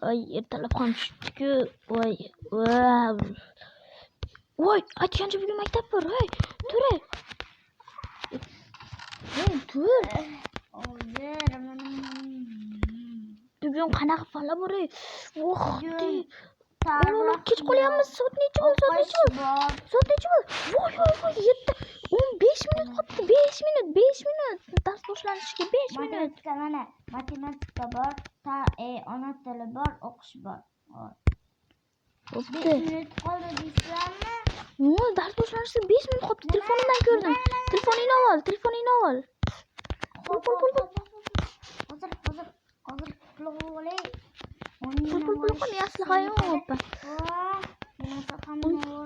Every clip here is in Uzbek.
Ay, ertalab ham tushibdi-ku. Voy, aytgancha bugun maktab bor. Hey, tur. Hey, tur. Bugun qanaqa fanlar bor? Oğlum geç qolyapmiz. Soat necha bo'ldi? Soat necha bo'ldi? Voy, 15 minut qolibdi. 5 minut. Dars boshlanishiga 5 minut. Matematika bor, ona tili bor, o'qish bor. 5 minut qoldi deysizmi? Dars boshlanishiga 5 minut qolibdi. Telefonimdan ko'rdim. Telefoningni ol. Hozir pul qilmay asliha yo'q.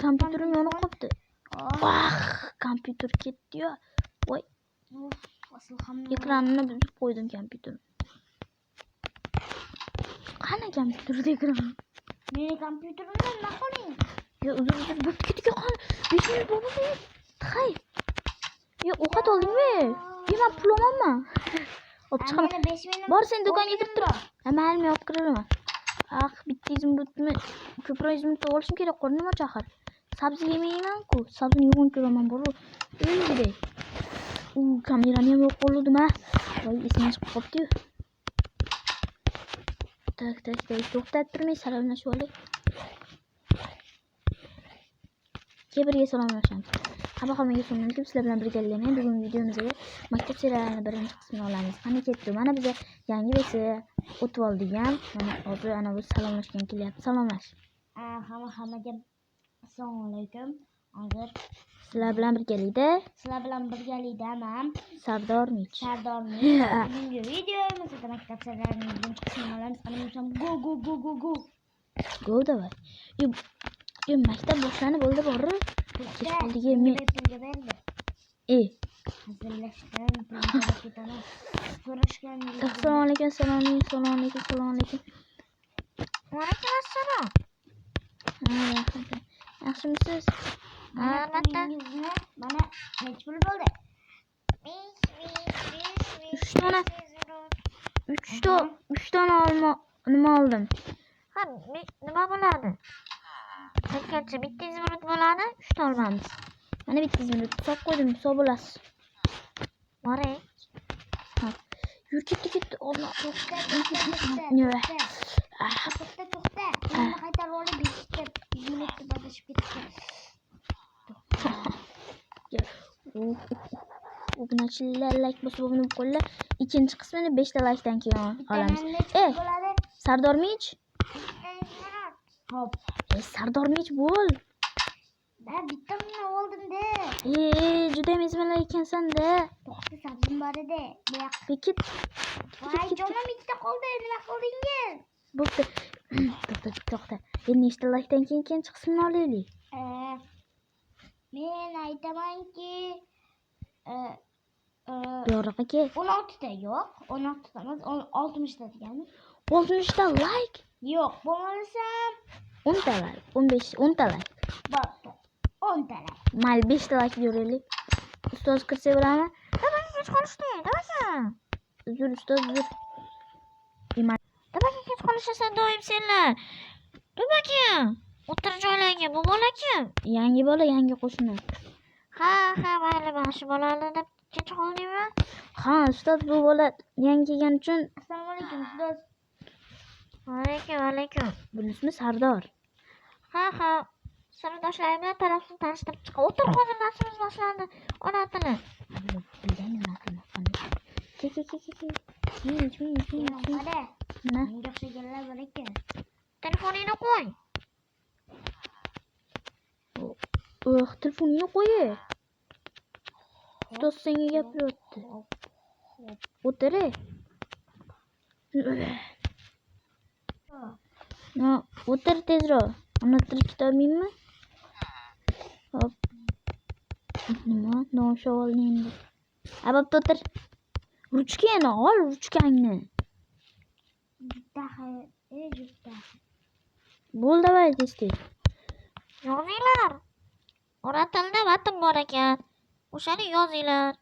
Kompyuterim yonib qolibdi. Kompyuter ketdi-yu. Voy. Ekranini buzib qo'ydim kompyuterni. Qani kompyuterda ekran? Meni kompyuterimdan nima qiling? Yo, uzr, bo'p ketdi. 5 minut bo'ldi. Hay. Yo, ovqat oldingmi? Men pul olmayman. Olib chiqaman. Bor, sen do'konga kirib tur. Mayli, men olib kiraman. Bitta izimni ko'proq izimni olishim kerak. Qornim och axir. Sabzi yemayman-ku. Sabzini yo'g'on ko'raman bor. O'yday. Kamerani ham yo'q qoldim ha. Voy, esimga chiqib qopti-yu. Tak. To'xtab turmay salomlashib olay. Birga salomlashamiz. Xabar qolmagan so'nggi sizlar bilan birgalikda bugun videomizga maktab serialining birinchi qismini olamiz. Qani ketdi? Mana biz yangi versiya o'tib oldik ham. Mana hozir ana bu salomlashgan kelyapti. Salomlash. Hammaga assalomu alaykum. Hozir sizlar bilan birgalikda men Sardor Mich. Bugungi videomizda maktab serialining birinchi qismini olamiz. Qani go. Go davay. Maktab boshlanib bo'ldi bor. Kech qoldik men. Hazırlaştım. So'rashgan. Assalomu alaykum. Vaalaykum assalom. Yaxshimisiz? Albatta. Mana necha pul bo'ldi? 3 dona nima oldim? Nima bo'ladi? Aytgancha bitta izmirut bo'ladi, 3 ta olamiz. Mana bitta izmirut hisob qo'ydim, hisob bo'lasiz. Boring. Yur ketdi. To'xta. Endi qaytarib olib bitta izmirutni badashib ketdi. Bunachi like bosib buni qo'ylar. Ikkinchi qismini 5 ta likedan keyin olamiz. Sardor Mich. Hop. Sardor Mich bo'l. Bittamni oldim-da. Juda ham ezmalar ekansan-da. To'xta, sabzim bor edi. Bekit. Voy, jonim bitta qoldi. Nima qildingiz? Bo'pti. To'xta. Endi nechta likedan keyin ikkinchi qismini olaylik. Men aytamanki, Yo'q aka. 16 ta yo'q. 16 ta emas, 60 ta degani. 60 ta like? Yo'q, bo'lmasam 10 ta like. 10 ta like. Bo'pti. 10 ta like. Mayli 5 ta like beraylik. Ustoz kirsa bo'ladimi? Tabaga kech qolishdi. Uzr ustoz, uzr. Tabaga kech qolishasan doim senlar. Tabaga. O'tir joylarga bu bola kim? Yangi bola, yangi qo'shni. Ha, mayli, mana shu bolani deb kech qoldingmi? Ha, ustoz bu bola yangi kelgani uchun. Assalomu alaykum ustoz. Alaykum. Bunismi Sardor. Ha. Sinfdoshlarim bilan tarafni tanishtirib chiq. O'tir, hozir darsimiz boshlandi. Ona tili. Bilgan nima qilmoqni. Ke. Mana. Menga o'xshaganlar bor ekan. Telefoningni qo'y. Telefoningni qo'y. Ustoz senga gapiryapti. O'tir. O'tir tezroq. Ona til kitobingmi? Hop. Nima? Noshavolni endi. Bo'pti, o'tir. Ruchkani ol, ruchkangni. Bitta. Bo'l, davay, tez. Yozinglar. Ona tilda matn bor ekan. O'shani yozinglar.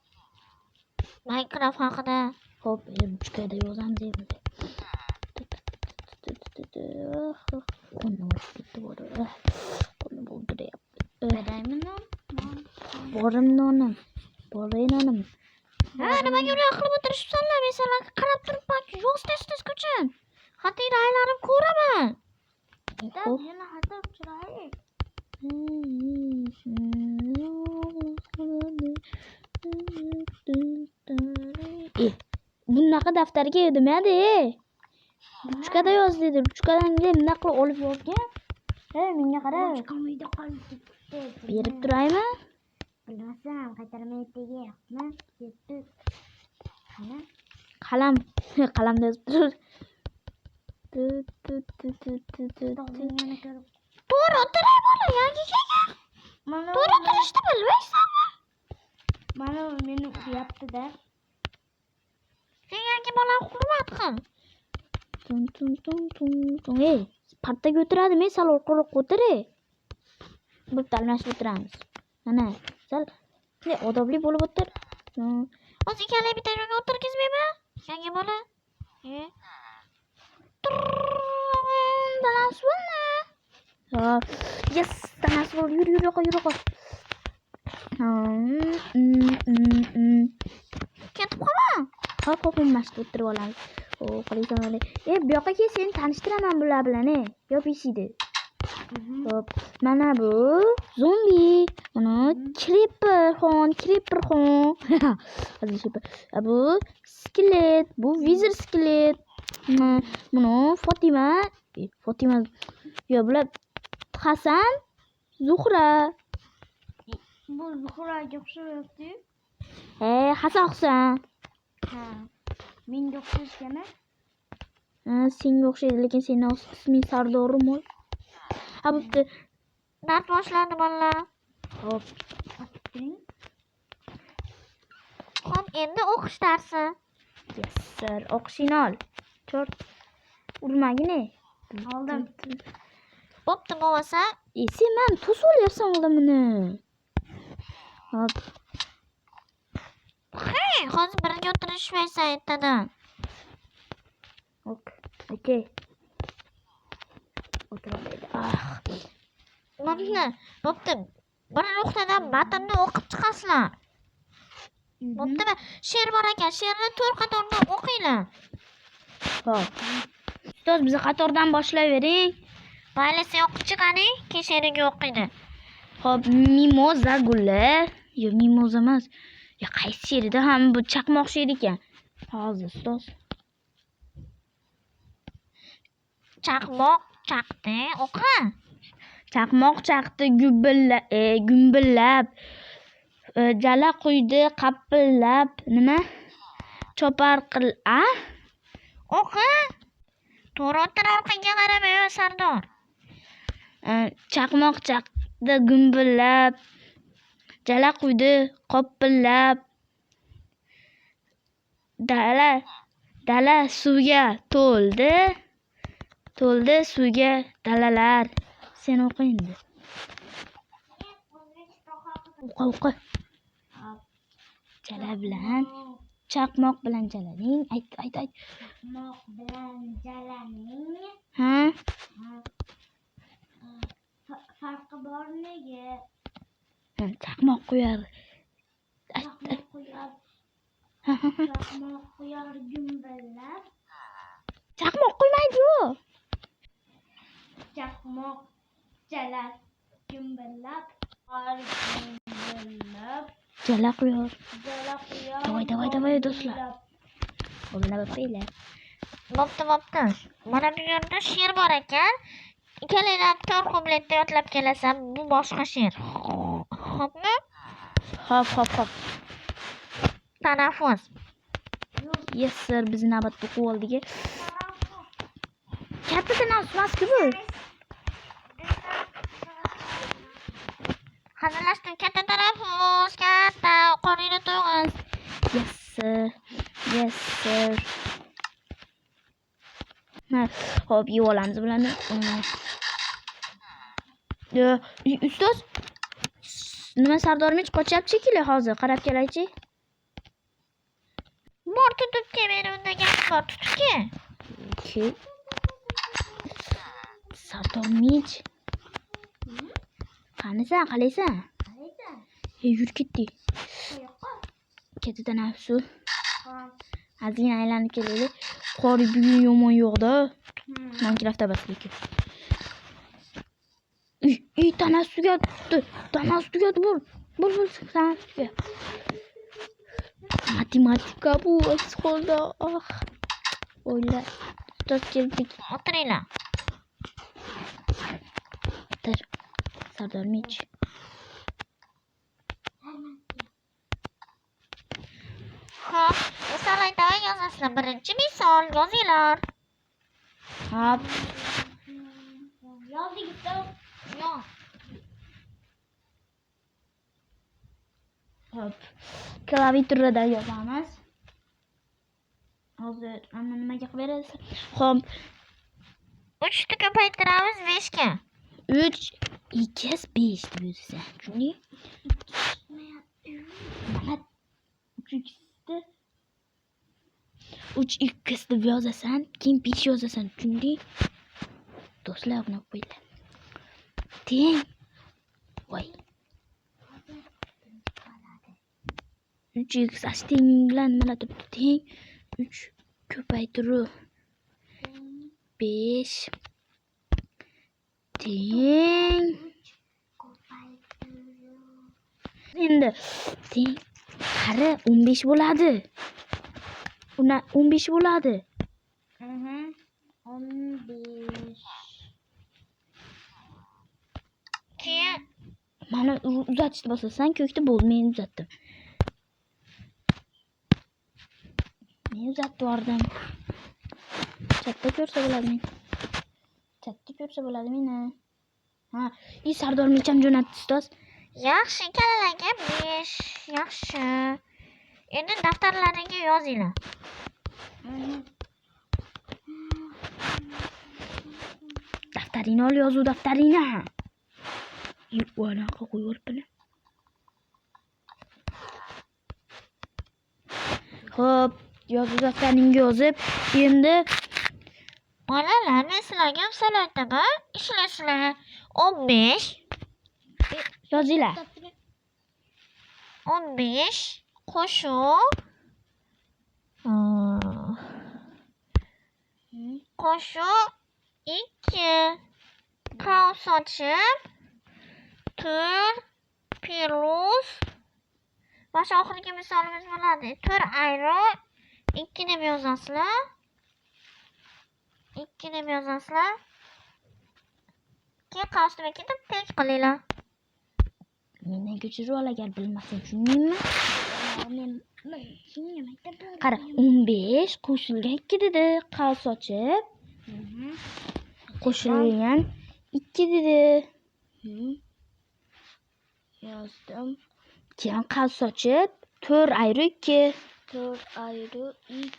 Minecraft haqida. Hop, ruchkada yozamiz endi. ketdi. Qo'lni ketdi bor. Qo'lni bo'ldiryapti. Beraymi non? Borim nonim. Boray nonim. Ha, nimaga ular qilib o'tirishibsanlar? Men sizlarga qarab turibman. Yo'q, tez ko'chin. Xatirni aylanib ko'raman. Xo'p. Yana xatir chiroyli. Bunaqa daftarga yodimadi. Ruchkada yoz dedi. Ruchkadan nima qilib olib yozgan? Menga qara. Ruchkamda qolib ketdi. Berib turaymi? Bilmasam, qaytarmay tegayapmi? Ketdi. Qani? Qalam. Qalamda yozib tur. To'g'ri o'tiray bola, yangi kelgan. To'g'ri o'tirishni bilmaysanmi? Mana meni uryapti-da. Sen yangi bolani hurmat qil. Tum. Ey, partaga o'tiradimi? Sal orqaroq o'tir. Bo'pti, almashib o'tiramiz. Mana, sal odobli bo'lib o'tir. O'zi ikkala bitta joyga o'tirgizmaymi? Yangi bola. Tanasibmi? Yes, tanasib. Yur yo'q. Ketib qolma. Hop, mashq o'tirib olamiz. Qo'lingdan. Bu yoqqa kel, seni tanishtiraman bular bilan, Yopishidi. Hop, mana bu zombi. Mana creeper xon. Bu skelet, bu wizard skelet. Buni Fatima. Yo, bular Hasan, Zuhra. Bu Zuhraga o'xshayapti. Hasan. Ha. Menga o'xshayapti. Senga o'xshaydi, lekin sening isming Sardorimol. Bo'pti. Dars boshlandi bolalar. Hop. Xo'p, endi o'qish darsi. Yes sir. O'qishini ol. Chort. Urmagin. Oldim. Bo'pti bo'lmasa, Sen men to'sib olyapsan oldimini. Hop. hey, hozir birga o'tirishmaysan ertadan. Okey. O'tiraydi. Bo'pti. Bir nuqtadan matnni o'qib chiqasizlar. Bo'ptimi? She'r bor ekan, she'rni 4 qatorda o'qinglar. Hop. Ustoz, bizni qatordan boshlayvering. Mayli, sen o'qib chiqaring, keyin she'ringizni o'qiydi. Hop, mimoza guli. Yo'q, mimoza emas. Ya qaysi she'rida ham bu chaqmoq she'r ekan. Hozir ustoz. Chaqmoq chaqdi, o'qi. Chaqmoq chaqdi gumbillab. Jala quydi qappillab. Nima? Chopar qil, O'qi. To'g'ri o'tir, orqaga qaramay, Sardor. Chaqmoq chaqdi gumbillab. Jala quydi qoppillab. Dala suvga to'ldi. To'ldi suvga dalalar. Sen o'qi endi. O'qi. Jala bilan chaqmoq bilan jalaning. Ayt. Chaqmoq bilan jalaning. Farqi bor nega? Chaqmoq qo'yar. Chaqmoq qo'yar gumbillab. Chaqmoq qo'ymaydi-ku. Chaqmoq jalar gumbillab. Jala qo'yar. Davay do'stlar. Qo'lini o'qinglar. Bo'pti. Mana bu yerda she'r bor ekan. Ikkalanglar 4 kubletda yodlab kelasan. Bu boshqa she'r. Xo'pmi? Hop. Tanaffus. Yes sir, bizni navbatda o'qib oldik. Katta tanaffus emas-ku bu. Hazırlaştım, katta tanaffus, katta. Qo'lingni to'g'iz. Yes sir. Hop, yeb olamiz bularni. Ustoz, nima Sardorim hech qochyapti shekilli hozir. Qarab kelaychi. Bor tutibdi, meni unda gap bor tutibdi. Okey. Sardor Mich. Qanisan, qalaysan? Yur ketdik. Ketidan afsu. Azgina aylanib kelaylik. Qor bugun yomon yo'qda. Minecraftda basliki. Tanasi tugadi. Tanasi tugadi. Bol, tanasi tugadi. Matematika bu esxolda. O'yla. Ustoz keldik. O'tiringlar. O'tir. Sardor Mich. Xo'p, misol aytaman yozasizlar. Birinchi misol yozinglar. Hop. Yozdik ustoz. Yoz. Hop. Klaviaturadan yozamiz. Hozir ana nimaga qilib berasiz? Hop. 3 ni ko'paytiramiz 5 ga. 3 2 5 deb yozasan. Tushundingmi? Mana 3 2 deb yozasan, keyin 5 yozasan. Tushunding? Do'stlar, buni qo'yinglar. Teng. Voy. 3x teng bilan nimalar turibdi? Teng 3 ko'paytiruv 5 teng endi teng qara 15 bo'ladi. Uni 15 bo'ladi. 15. Keyin Mana uzatishni bosasan, ko'kda bo'ldi, men uzatdim. Men uzatib yubordim. Chatda ko'rsa bo'ladi men. Chatda ko'rsa bo'ladi meni. Ha, Sardor Micham jo'natdi ustoz. yaxshi ikkalalarga 5. Yaxshi. Endi daftarlaringga yozinglar. Daftaringni ol, yozuv daftaringni. Anaqa qo'yib yuboribman. Xo'p, yozuv daftaringga yozib, endi Bolalar, men sizlarga misol aytaman. Ishlasizlar. 15. yozinglar. 15 qo'shuv qo'shuv 2 qav sochib 4 plus mana oxirgi misolimiz bo'ladi. 4 ayro 2 deb yozasizlar. 2 deb yozasizlar. Keyin qavsni ketib tek qilinglar. Mendan ko'chirib ol agar bilmasang, tushundingmi? Qara, 15 qo'shilgan 2 dedi. Qav sochib. Qo'shilgan 2 dedi. Yozdim. Keyin qav sochib 4 ayro 2. 4 ayro 2.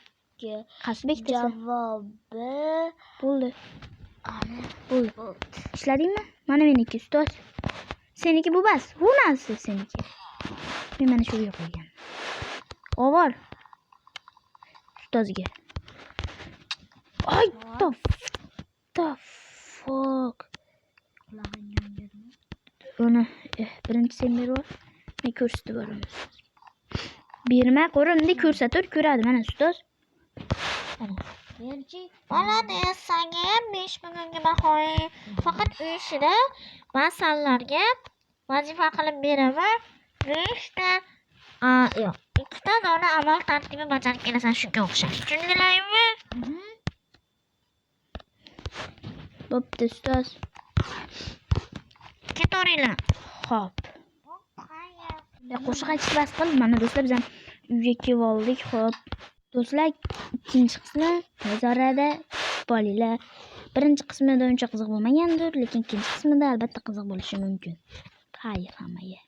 Qasbek desa. Javobi bo'ldi. Bo'ldi. Ishladingmi? Mana meniki ustoz. Seniki bu bas. Bu narsa seniki. Men mana shu yerga qo'ygan. Ovor. Ustozga. Ay, the fuck. Uni birinchi sen berib, men ko'rsatib boraman. Berma, qo'rimda ko'rsatur, ko'radi mana ustoz. Bo'ladi, senga 5 bugungi bahoyim. Faqat uy ishida masallarga vazifa qilib beraman. 5 ta yo'q, 2 ta dona amal tartibi bajarib kelasan shunga o'xshash. Tushundinglarmi? Bo'pti ustoz. Ketaveringlar. Xo'p. Qo'shiq aytishni bas qil. Mana do'stlar, biz ham uyga kelib oldik. Xo'p. Do'stlar, ikkinchi qismi nazorada bo'linglar. Birinchi qismida uncha qiziq bo'lmagandir, lekin ikkinchi qismida albatta qiziq bo'lishi mumkin. Xayr hammaga.